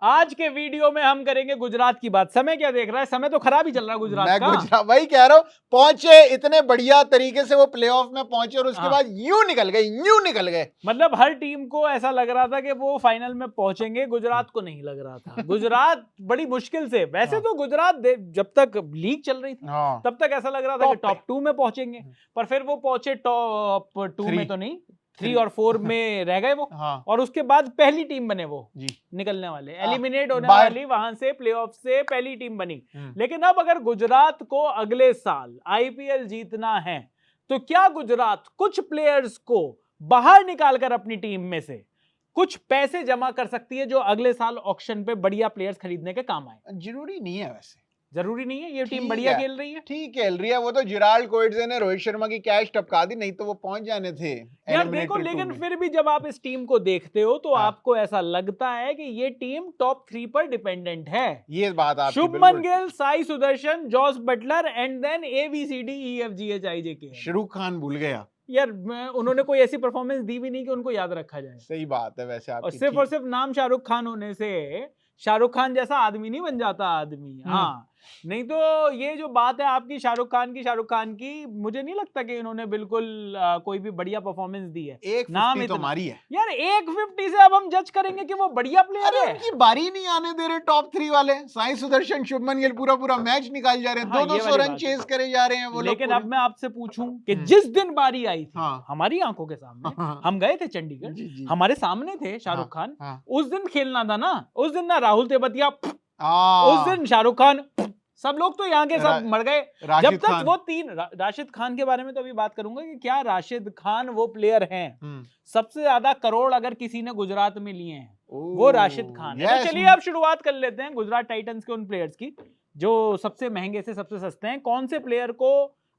आज के वीडियो में हम करेंगे गुजरात की बात। समय क्या देख रहा है? समय तो खराब ही चल रहा है गुजरात मैं का। गुजरात वही कह रहा हूँ, पहुंचे इतने बढ़िया तरीके से वो प्लेऑफ में पहुंचे और उसके हाँ। बाद यूं निकल गए। मतलब हर टीम को ऐसा लग रहा था कि वो फाइनल में पहुंचेंगे, गुजरात को नहीं लग रहा था। गुजरात बड़ी मुश्किल से, वैसे तो गुजरात जब तक लीग चल रही थी तब तक ऐसा लग रहा था कि टॉप 2 में पहुंचेंगे, पर फिर वो पहुंचे टॉप 2 में तो नहीं, 3 और 4 में रह गए वो। हाँ। और उसके बाद पहली टीम बने वो जी। निकलने वाले, एलिमिनेट होने बाहर। वाली, वहां से प्लेऑफ से पहली टीम बनी। लेकिन अब अगर गुजरात को अगले साल आईपीएल जीतना है तो क्या गुजरात कुछ प्लेयर्स को बाहर निकालकर अपनी टीम में से कुछ पैसे जमा कर सकती है जो अगले साल ऑक्शन पे बढ़िया प्लेयर्स खरीदने के काम आए? जरूरी नहीं है, वैसे जरूरी नहीं है, ये टीम ठीक बढ़िया है। खेल रही है। ठीक खेल रही है, वो तो जिराल्ड कोएट्जे ने रोहित शर्मा की कैच टपका दी, नहीं तो वो पहुंच जाने थे यार देखो, लेकिन फिर भी जब आप इस टीम को देखते हो तो आपको ऐसा लगता है कि ये टीम टॉप 3 पर डिपेंडेंट है। ये बात आपकी Shubman Gill, Sai Sudharsan, Jos Buttler and then ABCDEFGHIJK। Shahrukh Khan भूल गया यार उन्होंने कोई ऐसी परफॉर्मेंस दी भी नहीं कि उनको याद रखा जाए। सही बात है वैसे आपकी। और सिर्फ नाम शाहरुख खान होने से शाहरुख खान जैसा आदमी नहीं बन जाता आदमी। हाँ, नहीं तो ये जो बात है आपकी शाहरुख खान की, मुझे नहीं लगता कि इन्होंने बिल्कुल कोई भी बढ़िया परफॉर्मेंस दी है। एक नाम तो हमारी है यार, 150 से अब हम जज करेंगे कि वो बढ़िया प्लेयर है। उनकी बारी नहीं आने दे रहे टॉप 3 वाले। साई सुदर्शन, शुभमन गिल पूरा मैच निकाल जा रहे हैं। हाँ, 200 रन चेज करे जा रहे हैं वो लोग। लेकिन अब मैं आपसे पूछूं कि जिस दिन बारी आई थी हमारी आंखों के सामने, हम गए थे चंडीगढ़, हमारे सामने थे शाहरुख खान, उस दिन खेलना था ना, उस दिन ना राहुल तेवतिया, उस दिन शाहरुख खान, सब लोग तो यहाँ के सब मर गए। जब तक वो राशिद खान के बारे में तो अभी बात करूंगा कि क्या राशिद खान वो प्लेयर हैं। सबसे ज्यादा करोड़ अगर किसी ने गुजरात में लिए हैं वो राशिद खान है। तो चलिए अब शुरुआत कर लेते हैं गुजरात टाइटंस के उन प्लेयर्स की जो सबसे महंगे से सबसे सस्ते हैं। कौन से प्लेयर को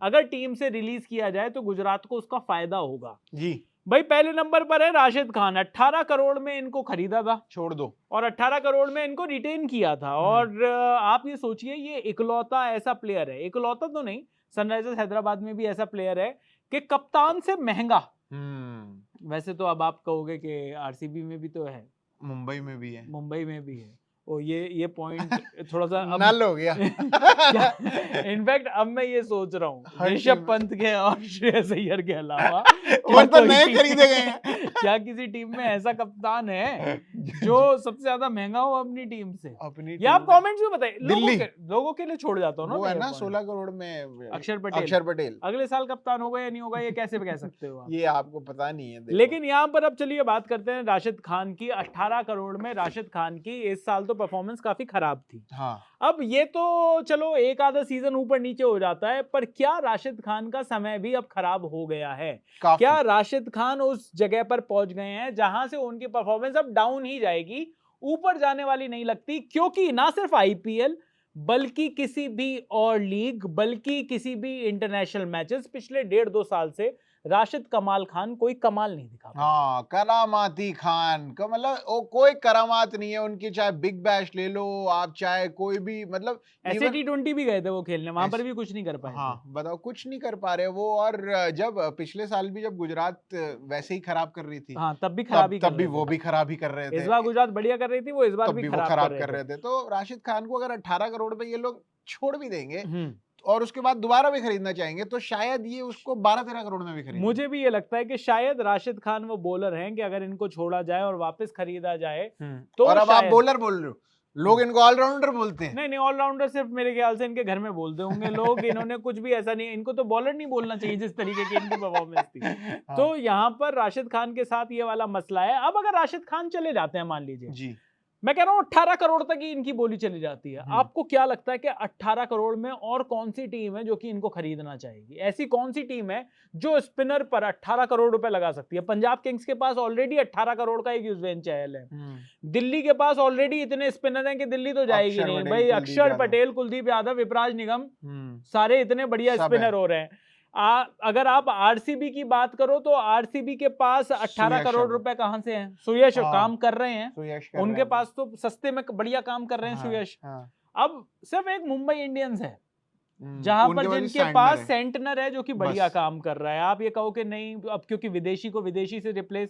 अगर टीम से रिलीज किया जाए तो गुजरात को उसका फायदा होगा जी। भाई पहले नंबर पर है राशिद खान। 18 करोड़ में इनको खरीदा था, छोड़ दो, और 18 करोड़ में इनको रिटेन किया था। और आप ये सोचिए, ये इकलौता ऐसा प्लेयर है, इकलौता तो नहीं, सनराइजर्स हैदराबाद में भी ऐसा प्लेयर है कि कप्तान से महंगा। वैसे तो अब आप कहोगे कि आरसीबी में भी तो है, मुंबई में भी है। ओ ये पॉइंट थोड़ा सा नल हो गया। इनफैक्ट अब मैं ये सोच रहा हूँ ऋषभ पंत के और श्रेयस अय्यर के अलावा वो तो नए खरीदे गए हैं। क्या किसी टीम में ऐसा कप्तान है जो सबसे ज्यादा महंगा हो अपनी टीम से? ये आप कमेंट्स में बताइए, लोगों के लिए छोड़ जाता हूँ ना। वो है ना 16 करोड़ में अक्षर पटेल अगले साल कप्तान होगा या नहीं होगा, ये कैसे कह सकते हो आप? ये आपको पता नहीं है। लेकिन यहाँ पर अब चलिए बात करते हैं राशिद खान की। 18 करोड़ में राशिद खान की इस साल तो परफॉर्मेंस काफी खराब थी। हाँ। अब ये तो चलो एक आधा सीजन ऊपर नीचे हो जाता है, पर क्या राशिद खान का समय भी अब खराब हो गया है? क्या राशिद खान उस जगह पर पहुंच गए हैं जहां से उनकी परफॉर्मेंस अब डाउन ही जाएगी, ऊपर जाने वाली नहीं लगती? क्योंकि ना सिर्फ आईपीएल बल्कि किसी भी और लीग, बल्कि किसी भी इंटरनेशनल मैचेस पिछले 1.5-2 साल से राशिद कमाल खान कोई कमाल नहीं दिखा। हाँ, करामाती खान का मतलब कोई करामात नहीं है उनकी। चाहे बिग बैश ले लो आप, चाहे कोई भी, मतलब ऐसे T20 भी गए थे वो खेलने, वहां पर भी कुछ नहीं कर पाए। हाँ, बताओ, कुछ नहीं कर पा रहे वो। और जब पिछले साल भी जब गुजरात वैसे ही खराब कर रही थी, हाँ, तब भी वो भी खराब ही कर रहे थे। इस बार गुजरात बढ़िया कर रही थी, वो इस बार भी खराब कर रहे थे। तो राशिद खान को अगर 18 करोड़ पे ये लोग छोड़ भी देंगे और उसके बाद दोबारा भी खरीदना चाहेंगे तो शायद ये उसको 12-13 करोड़ में भी खरीदेंगे। मुझे भी ये लगता है कि शायद राशिद खान वो बॉलर हैं कि अगर इनको छोड़ा जाए और वापस खरीदा जाए तो। और अब आप बॉलर बोल रहे हो, लोग इनको ऑलराउंडर बोलते हैं। नहीं, ऑलराउंडर सिर्फ मेरे ख्याल से इनके घर में बोलते होंगे लोग। इन्होंने कुछ भी ऐसा नहीं, इनको तो बॉलर नहीं बोलना चाहिए जिस तरीके की इनकी परफॉर्मेंस थी। तो यहाँ पर राशिद खान के साथ ये वाला मसला है। अब अगर राशिद खान चले जाते हैं, मान लीजिए जी, मैं कह रहा हूँ 18 करोड़ तक ही इनकी बोली चली जाती है, आपको क्या लगता है कि 18 करोड़ में और कौन सी टीम है जो कि इनको खरीदना चाहेगी? ऐसी कौन सी टीम है जो स्पिनर पर 18 करोड़ रुपए लगा सकती है? पंजाब किंग्स के पास ऑलरेडी 18 करोड़ का एक युजवेंद्र चहल है। दिल्ली के पास ऑलरेडी इतने स्पिनर हैं कि दिल्ली तो जाएगी नहीं भाई। अक्षर पटेल, कुलदीप यादव, विपराज निगम, सारे इतने बढ़िया स्पिनर हो रहे हैं। अगर आप आरसीबी की बात करो तो आरसीबी के पास 18 करोड़ रुपए कहां से हैं? सुयश काम कर रहे हैं, उनके पास तो सस्ते में बढ़िया काम कर रहे हैं सुयश। अब सिर्फ एक मुंबई इंडियंस है जहां पर जिनके पास सेंटनर है जो कि बढ़िया काम कर रहा है। आप ये कहो कि नहीं अब क्योंकि विदेशी को विदेशी से रिप्लेस,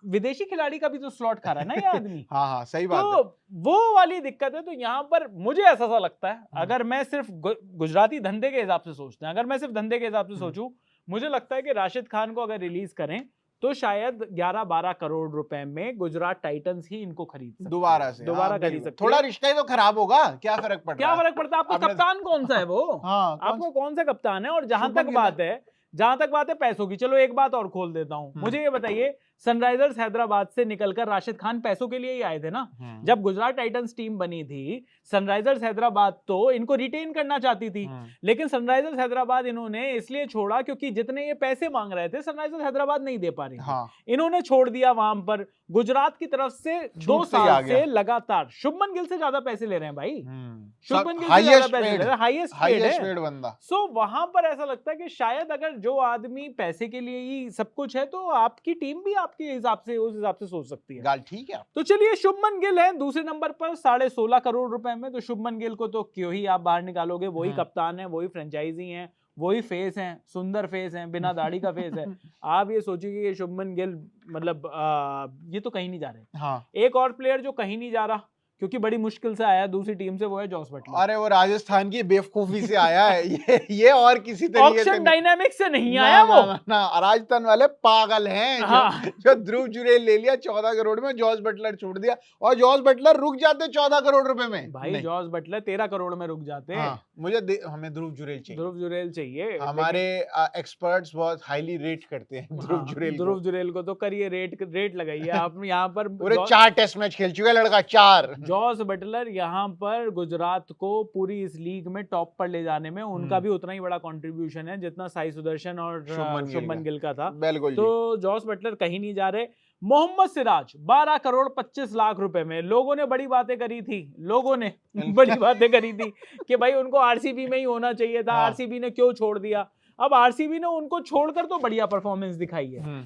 विदेशी खिलाड़ी का भी तो स्लॉट खा रहा है ना ये आदमी। हाँ सही बात है। वो वाली दिक्कत है। तो यहाँ पर मुझे ऐसा लगता है, अगर मैं सिर्फ गुजराती धंधे के हिसाब से सोचते हैं, अगर मैं सिर्फ धंधे के हिसाब से सोचूं, मुझे लगता है कि राशिद खान को अगर रिलीज करें तो शायद 11-12 करोड़ रुपए में गुजरात टाइटंस ही इनको खरीद सकते, दोबारा खरीद सकते। थोड़ा रिश्ता ही तो खराब होगा, क्या फर्क पड़ता है? क्या फर्क पड़ता है? आपको कप्तान कौन सा है वो? आपको कौन सा कप्तान है? और जहां तक बात है पैसों की, चलो एक बात और खोल देता हूं। मुझे ये बताइए, सनराइजर्स हैदराबाद से निकलकर राशिद खान पैसों के लिए ही आए थे ना। जब गुजरात टाइटंस टीम बनी थी, सनराइजर्स हैदराबाद तो इनको रिटेन करना चाहती थी, लेकिन सनराइजर्स हैदराबाद इन्होंने इसलिए छोड़ा क्योंकि जितने ये पैसे मांग रहे थे सनराइजर्स हैदराबाद नहीं दे पा रही थी। इन्होंने छोड़ दिया वहां पर। गुजरात की तरफ से 2 साल से लगातार शुभमन गिल से ज्यादा पैसे ले रहे हैं भाई। शुभमन गिल से ज्यादा पैसे ले रहे हैं, हाईएस्ट पेड बंदा। सो वहां पर ऐसा लगता है कि शायद अगर जो आदमी पैसे के लिए ही सब कुछ है, तो आपकी टीम भी आपके हिसाब से उस हिसाब से सोच सकती है। गाल ठीक है। तो चलिए, शुभमन गिल है दूसरे नंबर पर 16.5 करोड़ रुपए में। तो शुभमन गिल को तो क्यों ही आप बाहर निकालोगे? वही कप्तान है, वही फ्रेंचाइजी है, वही फेस है, सुंदर फेस है, बिना दाढ़ी का फेस है। आप ये सोचिए कि शुभमन गिल मतलब ये तो कहीं नहीं जा रहे। एक और प्लेयर जो कहीं नहीं जा रहा क्योंकि बड़ी मुश्किल से आया दूसरी टीम से, वो है जॉस बटलर। अरे वो राजस्थान की बेवकूफी से आया है। ये और किसी तरीके से डायनामिक से नहीं आया वो। ना राजस्थान वाले पागल हैं। जो ध्रुव जुरेल ले लिया 14 करोड़ में, जॉस बटलर छोड़ दिया, और जॉस बटलर रुक जाते 14 करोड़ रुपए में। भाई जॉस बटलर 13 करोड़ में रुक जाते। हमें ध्रुव जुरेल चाहिए। ध्रुव जुरेल चाहिए। हमारे एक्सपर्ट्स बहुत हाईली रेट करते हैं ध्रुव जुरेल को। तो करिए रेट लगाइए आप यहाँ पर। पूरे 4 टेस्ट मैच खेल चुका है लड़का, 4। जॉस बटलर यहाँ पर गुजरात को पूरी इस लीग में टॉप पर ले जाने में उनका भी उतना ही बड़ा कंट्रीब्यूशन है जितना साई सुदर्शन और शुभमन गिल का था। तो जॉस बटलर कहीं नहीं जा रहे। मोहम्मद सिराज 12 करोड़ 25 लाख रुपए में। लोगों ने बड़ी बातें करी थी, कि भाई उनको आरसीबी में ही होना चाहिए था। आरसीबी ने क्यों छोड़ दिया? अब आरसीबी ने उनको छोड़कर तो बढ़िया परफॉर्मेंस दिखाई है।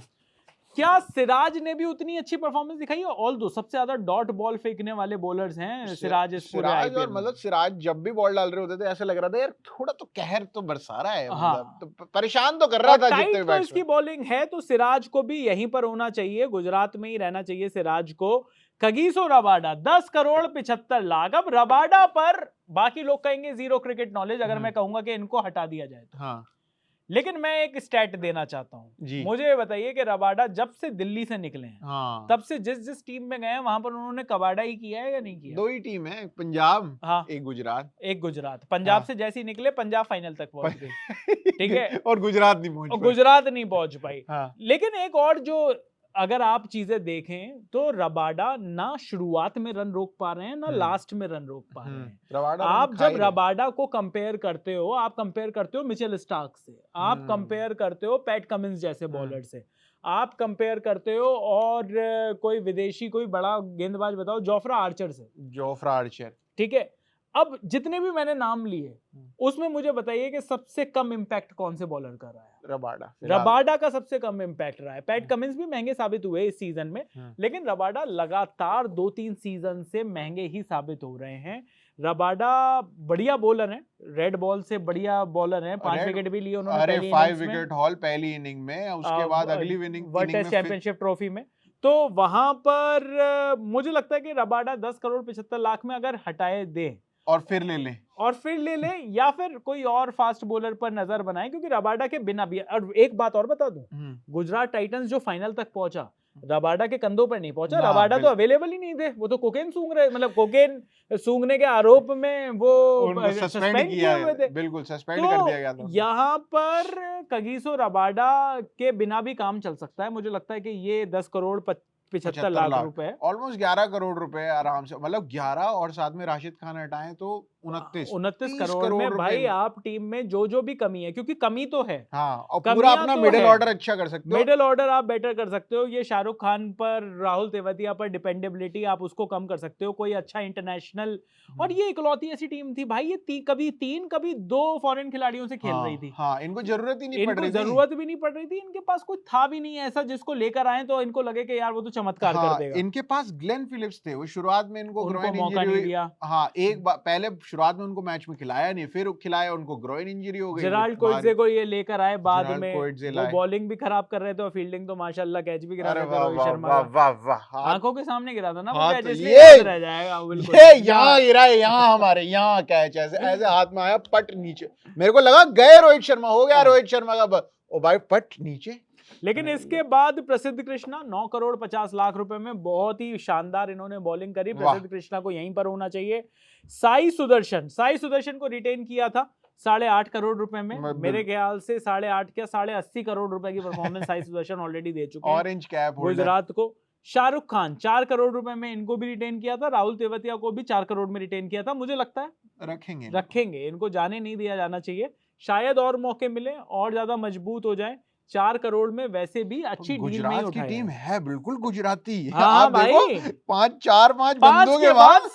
क्या सिराज ने भी उतनी अच्छी परफॉर्मेंस दिखाई है? ऑल्दो सबसे ज्यादा डॉट बॉल फेंकने वाले बॉलर्स हैं सिराज। और मतलब सिराज जब भी बॉल डाल रहे होते थे ऐसा लग रहा था यार थोड़ा तो कहर तो बरसा रहा है। तो परेशान तो कर रहा था जितने तो इसकी बॉलिंग है। तो सिराज को भी यहीं पर होना चाहिए, गुजरात में ही रहना चाहिए सिराज को। Kagiso Rabada 10 crore 75 lakh. अब रबाडा पर बाकी लोग कहेंगे जीरो क्रिकेट नॉलेज, अगर मैं कहूंगा कि इनको हटा दिया जाए तो। लेकिन मैं एक स्टैट देना चाहता हूं। मुझे ये बताइए कि रबाडा जब से दिल्ली से निकले हैं तब से जिस टीम में गए हैं वहां पर उन्होंने कबाडा ही किया है या नहीं किया? 2 ही टीम है, पंजाब एक गुजरात। पंजाब से जैसे ही निकले पंजाब फाइनल तक पहुंच गए। ठीक है। और गुजरात नहीं पहुंच पाई। लेकिन एक और जो अगर आप चीजें देखें तो रबाडा ना शुरुआत में रन रोक पा रहे हैं ना लास्ट में रन रोक पा रहे हैं। आप जब रबाडा को कंपेयर करते हो, आप कंपेयर करते हो मिचेल स्टार्क से, आप कंपेयर करते हो पैट कमिंस जैसे बॉलर से, आप कंपेयर करते हो और कोई विदेशी कोई बड़ा गेंदबाज बताओ, जोफ्रा आर्चर। ठीक है। अब जितने भी मैंने नाम लिए उसमें मुझे बताइए कि सबसे कम इम्पैक्ट कौन से बॉलर कर रहा है? रबाडा का सबसे कम इम्पैक्ट रहा है। पैट कमिंस भी महंगे साबित हुए इस सीजन में, लेकिन रबाडा लगातार 2-3 सीजन से महंगे ही साबित हो रहे हैं। रबाडा बढ़िया बॉलर है, रेड बॉल से बढ़िया बॉलर है। 5 विकेट भी लिए उन्होंने 5 विकेट हॉल पहली इनिंग में, उसके बाद अगली inning world test championship trophy में। तो वहां पर मुझे लगता है कि रबाडा 10 करोड़ 75 लाख में अगर हटाए दे और फिर ले लें या फिर कोई और फास्ट बॉलर पर नजर बनाएं, क्योंकि रबाडा के बिना भी। और एक बात और बता दूं, गुजरात टाइटंस जो फाइनल तक पहुंचा रबाडा के कंधों पर नहीं पहुंचा। रबाडा तो अवेलेबल ही नहीं थे, वो तो कोकेन सूंघ रहे, मतलब कोकेन सूंघने के आरोप में वो सस्पेंड किए हुए थे। बिल्कुल सस्पेंड कर दिया गया था। यहाँ पर कगिसो रबाडा के बिना भी काम चल सकता है। मुझे लगता है कि ये 10 करोड़ 75 लाख रुपए, ऑलमोस्ट 11 करोड़ रुपए आराम से, मतलब 11 और साथ में राशिद खान हटाएं तो 29 करोड़ में भाई आप टीम में जो भी कमी है, क्योंकि कमी तो है। और पूरा अपना मिडिल ऑर्डर अच्छा कर सकते हो, मिडिल ऑर्डर आप बेटर कर सकते हो। ये शाहरुख खान पर, राहुल तेवतिया पर डिपेंडेबिलिटी आप उसको कम कर सकते हो। कोई अच्छा इंटरनेशनल, और ये इकलौती ऐसी टीम थी भाई, ये कभी 2 फॉरेन खिलाड़ियों से खेल रही थी। इनको जरूरत ही नहीं पड़ रही थी, जरूरत भी नहीं पड़ रही थी। इनके पास कुछ था भी नहीं ऐसा जिसको लेकर आए तो इनको लगे कि यार वो तो चमत्कार कर देगा। इनके पास ग्लेन फिलिप्स थे, वो शुरुआत में इनको ग्रोइन मौका इंजरी नहीं दिया। हाँ, एक बार पहले शुरुआत में उनको मैच में खिलाया नहीं, फिर खिलाया, उनको ग्रोइन इंजरी हो गई। जेराल्ड कोएट्जे को ये लेकर आए बाद जेराल्ड में, कोएट्जे वो लाए। बॉलिंग भी खराब कर रहे थे और फील्डिंग तो माशाल्लाह कैच भी गिरा अरे रहे थे वाह रोहित वाह शर्मा वाह का। वाह वाह, आंखों के सामने गिरा था ना वो हाँ, कैच, तो इसलिए ये- याद रह जाएगा बिल्कुल। ये यहाँ गिरा है, यहाँ हमारे यहाँ कैच ऐसे ऐसे हाथ में आया, पट नीचे, मेरे को लगा गए रोहित शर्मा, हो गया रोहित शर्मा का, ओ भाई पट नीचे। लेकिन इसके बाद प्रसिद्ध कृष्णा 9 करोड़ 50 लाख रुपए में बहुत ही शानदार इन्होंने बॉलिंग करी। प्रसिद्ध कृष्णा को यहीं पर होना चाहिए। साई सुदर्शन को रिटेन किया था 8.5 करोड़ रुपए में, मेरे ख्याल से 8.5 क्या 80 करोड़ रुपए की परफॉर्मेंस साई सुदर्शन ऑलरेडी दे चुके हैं ऑरेंज कैप गुजरात को। शाहरुख खान 4 करोड़ रुपए में इनको भी रिटेन किया था, राहुल तेवतिया को भी 4 करोड़ में रिटेन किया था। मुझे लगता है रखेंगे, इनको जाने नहीं दिया जाना चाहिए, शायद और मौके मिले और ज्यादा मजबूत हो जाए। 4 करोड़ में वैसे भी अच्छी डील में गुजरात की टीम है बिल्कुल गुजराती। हाँ आप भाई, देखो 5 बंदों के बाद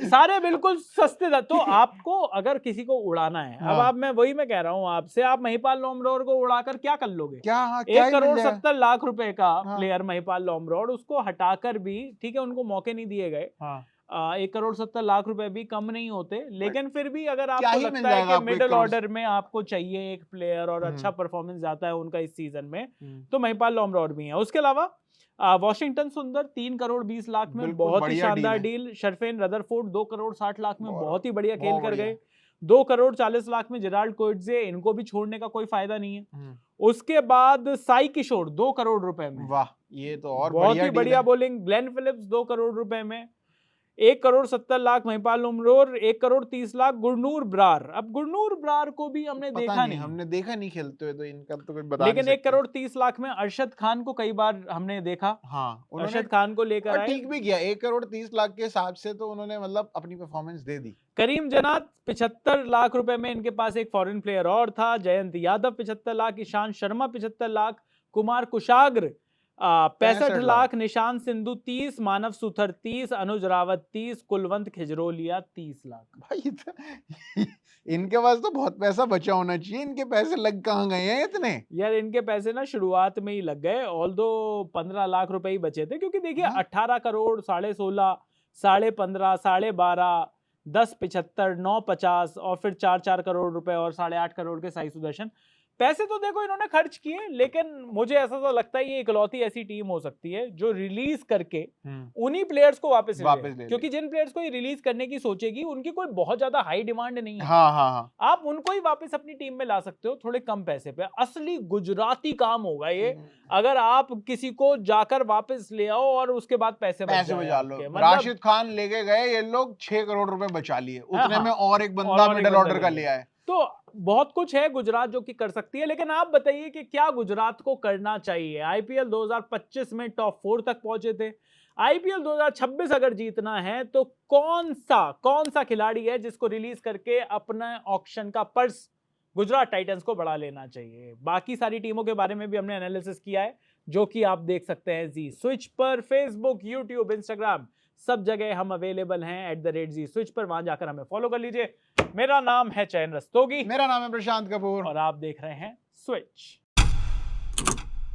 सारे बिल्कुल सस्ते था। तो आपको अगर किसी को उड़ाना है, अब आप मैं कह रहा हूँ आपसे, आप महिपाल लोमरोर को उड़ाकर क्या कर लोगे? क्या 1 करोड़ 70 लाख रुपए का प्लेयर महिपाल लोमरोर, उसको हटाकर भी ठीक है, उनको मौके नहीं दिए गए। 1 करोड़ 70 लाख रुपए भी कम नहीं होते, लेकिन फिर भी अगर आपको लगता है कि मिडिल ऑर्डर में आपको चाहिए एक प्लेयर और अच्छा परफॉर्मेंस जाता है उनका इस सीजन में, तो महिपाल लोमरोर भी है। उसके अलावा वॉशिंगटन सुंदर 3 करोड़ 20 लाख में बहुत ही शानदार डील। शर्फेन रदरफोर्ड 2 करोड़ 60 लाख में बहुत ही बढ़िया खेल कर गए। 2 करोड़ 40 लाख में जेराल्ड कोएट्जे, इनको भी छोड़ने का कोई फायदा नहीं है। उसके बाद साई किशोर 2 करोड़ रुपए में, वाह, ये तो और बहुत ही बढ़िया बॉलिंग। ग्लेन फिलिप्स 2 करोड़ रुपए में। 1 करोड़ 70 लाख महिपाल लोमरोर, 1 करोड़ 30 लाख गुरनूर ब्रार। अब गुरनूर ब्रार को भी हमने देखा नहीं खेलते हुए, तो इनका तो कुछ बता लेकिन 1 करोड़ 30 लाख में अरशद खान को कई बार हमने देखा। अरशद खान को लेकर आए, ठीक भी किया। 1 करोड़ 30 लाख के हिसाब से तो उन्होंने मतलब अपनी परफॉर्मेंस दे दी। करीम जन्नात 75 लाख रुपए में, इनके पास एक फॉरेन प्लेयर और था। जयंत यादव 75 लाख, ईशांत शर्मा 75 लाख, कुमार कुशाग्र 65 लाख, निशांत सिंधु 30, मानव सुथर 30, अनुज रावत 30, कुलवंत खिजरोलिया 30 लाख। भाई इनके पास तो बहुत पैसा बचा होना चाहिए, इनके पैसे लग कहाँ गए हैं इतने? यार इनके पैसे ना शुरुआत में ही लग गए, ऑल्दो 15 लाख रुपए ही बचे थे, क्योंकि देखिए 18 करोड़ 16.5 15.5 12.5 10 75 9 50 और फिर 4 करोड़ रुपए और 8.5 करोड़ के साई सुदर्शन। पैसे तो देखो इन्होंने खर्च किए, लेकिन मुझे ऐसा तो लगता है ये इकलौती ऐसी टीम हो सकती है जो रिलीज करके उन्हीं प्लेयर्स को वापस ले, क्योंकि जिन प्लेयर्स को ये रिलीज करने की सोचेगी उनकी कोई बहुत ज्यादा हाई डिमांड नहीं है। आप उनको ही वापस अपनी टीम में ला सकते हो थोड़े कम पैसे पे। असली गुजराती काम होगा ये, अगर आप किसी को जाकर वापस ले आओ और उसके बाद पैसे बचा लो। राशिद खान लेके गए ये लोग, 6 करोड़ रुपए बचा लिए, उतने में और एक बंदा मिडिल ऑर्डर का ले आए। तो बहुत कुछ है गुजरात जो कि कर सकती है, लेकिन आप बताइए कि क्या गुजरात को करना चाहिए? आईपीएल 2025 में टॉप 4 तक पहुंचे थे। आईपीएल 2026 अगर जीतना है तो कौन सा खिलाड़ी है जिसको रिलीज करके अपना ऑक्शन का पर्स गुजरात टाइटंस को बढ़ा लेना चाहिए? बाकी सारी टीमों के बारे में भी हमने एनालिसिस किया है, जो कि आप देख सकते हैं जी स्विच पर। फेसबुक, यूट्यूब, इंस्टाग्राम सब जगह हम अवेलेबल हैं @जी स्विच पर, वहां जाकर हमें फॉलो कर लीजिए। मेरा नाम है चयन रस्तोगी, मेरा नाम है प्रशांत कपूर और आप देख रहे हैं स्विच।